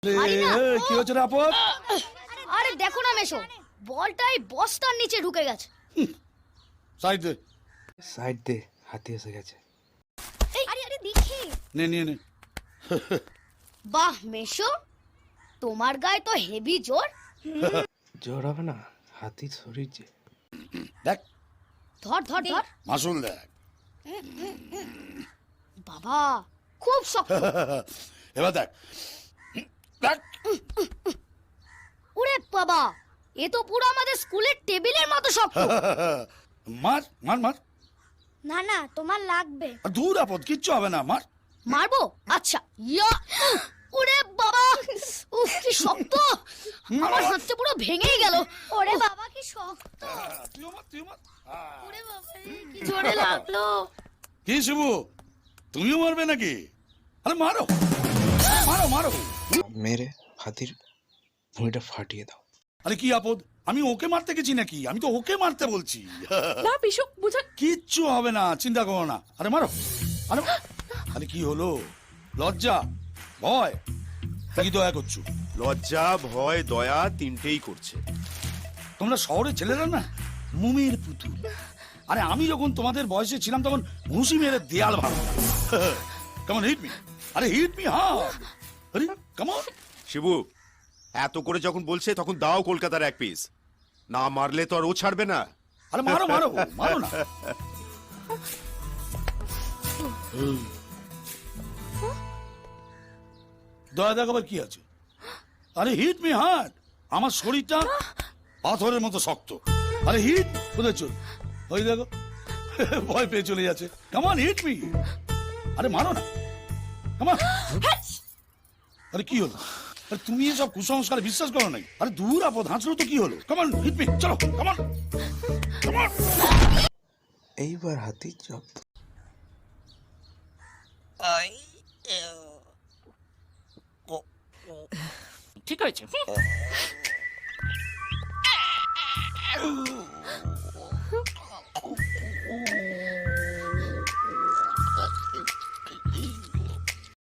কি হচ্ছে রে আপদ? আরে দেখো না মেশো, বলটাই বস্তার নিচে ঢুকে গেছে। সাইড দে, সাইড দে, হাতি এসে গেছে। আরে আরে দেখি। নে নিয়ে নে। বাহ মেশো, তোমার গায়ে তো হেভি জোর। জোর হবে না, হাতির শরীর যে। দেখ ধর ধর ধর। মাসুল দেখ। বাবা খুব শক্ত। এবার দেখ দেখ। ওরে বাবা, এ তো পুরো আমাদের স্কুলের টেবিলের মতো শক্ত। মার মার মার। না না, তোমার লাগবে। আর দূর আপদ, কিচ্ছু হবে না, মার। মারবো? আচ্ছা। ইয়া! ওরে বাবা, উফ কি শক্ত! আমার হাতটা পুরো ভেঙেই গেল। ওরে বাবা কি শক্ত! তুইও মার, তুইও মার। ওরে বাবা রে, কি জোরে লাগলো! কি শিবু, তুমিও মারবে নাকি? আরে মারো মারো মারো। মেরে হাতির ভুঁড়িটা ফাটিয়ে দাও। আরে কি আপদ, আমি ওকে মারতে গেছি নাকি? আমি তো ওকে মারতে বলছি। না পিসু বুঝা। কিচ্ছু হবে না, চিন্তা করো না। আরে মারো। আরে আরে কি হলো? লজ্জা, ভয়, কি দয়া করছো? লজ্জা ভয় দয়া তিনটেই করছে। তোমরা শহরের ছেলেরা না মুমির পুতুল। আরে আমি যখন তোমাদের বয়সে ছিলাম তখন ঘুষি মেরে দেয়াল ভাঙতাম। কেমন হিট মি? আরে হিট মি, হ্যাঁ। আরে কেমন? শিবু এত করে যখন বলছে তখন দাও কলকাতার এক পিস, না মারলে তো আর ও ছাড়বে না। আরে মারো মারো মারো না। দয়া দেখাবার কি আছে? আরে হিট মি হার্ট। আমার শরীরটা পাথরের মতো শক্ত। আরে হিট কোথায় চল? ওই দেখো ভয় পেয়ে চলে যাচ্ছে। কেমন হিট মি? আরে মারো না, কেমন? আরে কি হলো? আরে তুমি এসব কুসংস্কারে বিশ্বাস করো নাই? আরে দূর আপদ, হাঁচলো তো কি হলো? কেমন হিট মি, চলো কেমন কেমন। এইবার হাতির জব্দ। ঠিক হয়েছে।